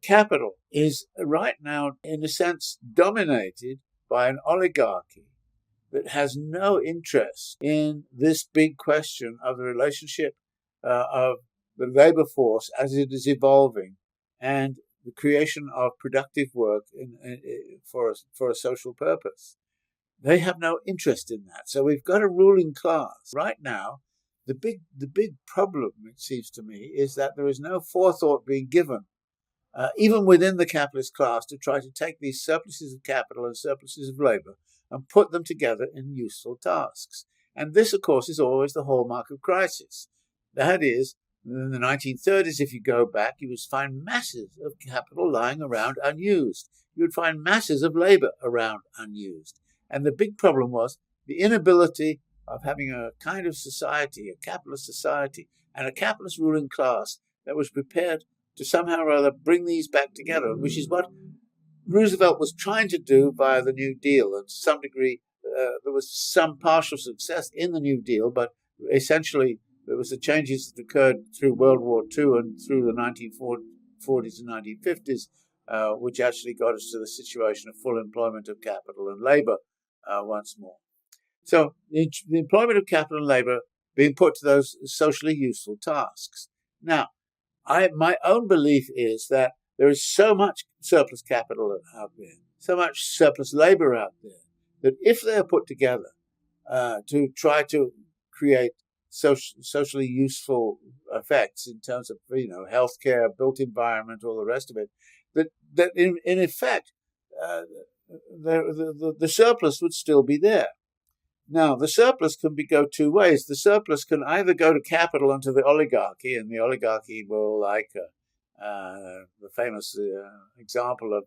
capital is right now, in a sense, dominated by an oligarchy that has no interest in this big question of the relationship of the labor force as it is evolving and the creation of productive work for a social purpose. They have no interest in that. So we've got a ruling class. Right now, the big problem, it seems to me, is that there is no forethought being given, even within the capitalist class, to try to take these surpluses of capital and surpluses of labor and put them together in useful tasks. And this, of course, is always the hallmark of crisis. That is, in the 1930s, if you go back, you would find masses of capital lying around unused. You would find masses of labor around unused. And the big problem was the inability of having a kind of society, a capitalist society, and a capitalist ruling class that was prepared to somehow or other bring these back together, which is what Roosevelt was trying to do via the New Deal. And to some degree, there was some partial success in the New Deal, but essentially there was the changes that occurred through World War II and through the 1940s and 1950s, which actually got us to the situation of full employment of capital and labor once more. So the employment of capital and labor being put to those socially useful tasks. Now, my own belief is that there is so much surplus capital out there, so much surplus labor out there, that if they are put together to try to create socially useful effects in terms of, healthcare, built environment, all the rest of it, that in effect the surplus would still be there. Now, the surplus can go two ways. The surplus can either go to capital and to the oligarchy, and the oligarchy will, like the famous example of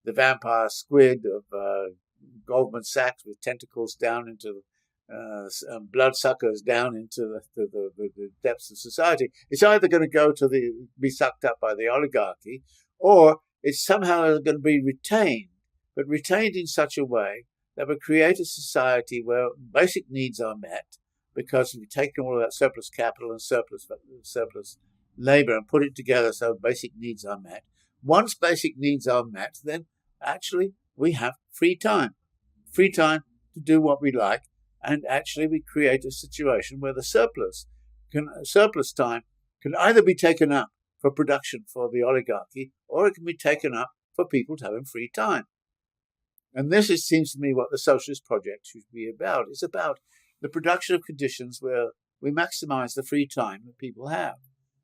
the vampire squid of Goldman Sachs with tentacles down into bloodsuckers down into the depths of society. It's either going to be sucked up by the oligarchy, or it's somehow going to be retained, but retained in such a way that would create a society where basic needs are met, because we've taken all of that surplus capital and surplus labor and put it together so basic needs are met. Once basic needs are met, then actually we have free time to do what we like, and actually we create a situation where the surplus time can either be taken up for production for the oligarchy, or it can be taken up for people to have free time. And this, it seems to me, what the socialist project should be about. It's about the production of conditions where we maximize the free time that people have.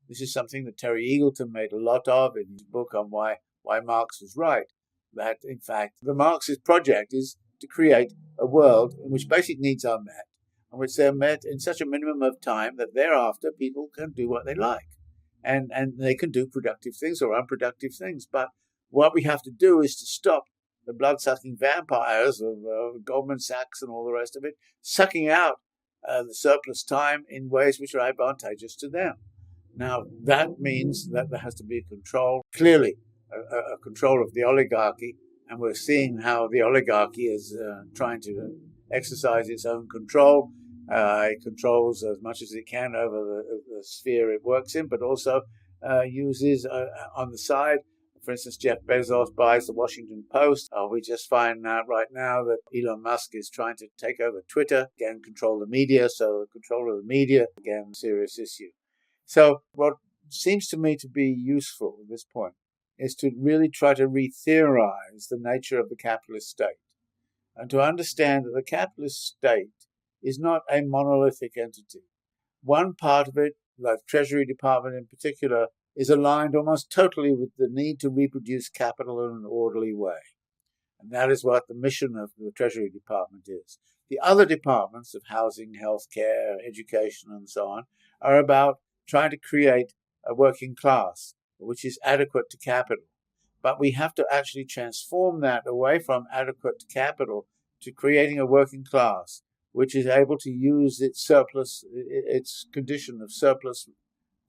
This is something that Terry Eagleton made a lot of in his book on why Marx was right. That, in fact, the Marxist project is to create a world in which basic needs are met, in which they're met in such a minimum of time that thereafter people can do what they like. And they can do productive things or unproductive things. But what we have to do is to stop the blood-sucking vampires of Goldman Sachs and all the rest of it, sucking out the surplus time in ways which are advantageous to them. Now, that means that there has to be clearly a control of the oligarchy, and we're seeing how the oligarchy is trying to exercise its own control. It controls as much as it can over the sphere it works in, but also uses on the side. For instance, Jeff Bezos buys the Washington Post. We just find out right now that Elon Musk is trying to take over Twitter, again, control the media. So the control of the media, again, a serious issue. So what seems to me to be useful at this point is to really try to re-theorize the nature of the capitalist state, and to understand that the capitalist state is not a monolithic entity. One part of it, like the Treasury Department in particular, is aligned almost totally with the need to reproduce capital in an orderly way. And that is what the mission of the Treasury Department is. The other departments of housing, healthcare, education, and so on are about trying to create a working class which is adequate to capital. But we have to actually transform that away from adequate to capital to creating a working class which is able to use its surplus, its condition of surplus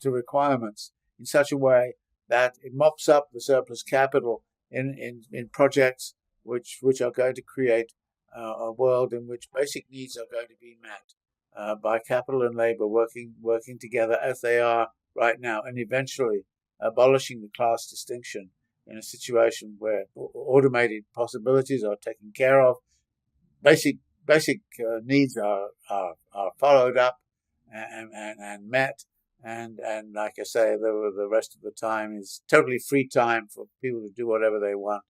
to requirements in such a way that it mops up the surplus capital in projects which are going to create a world in which basic needs are going to be met by capital and labor working together as they are right now, and eventually abolishing the class distinction in a situation where automated possibilities are taken care of, basic needs are followed up and met, and like I say, the rest of the time is totally free time for people to do whatever they want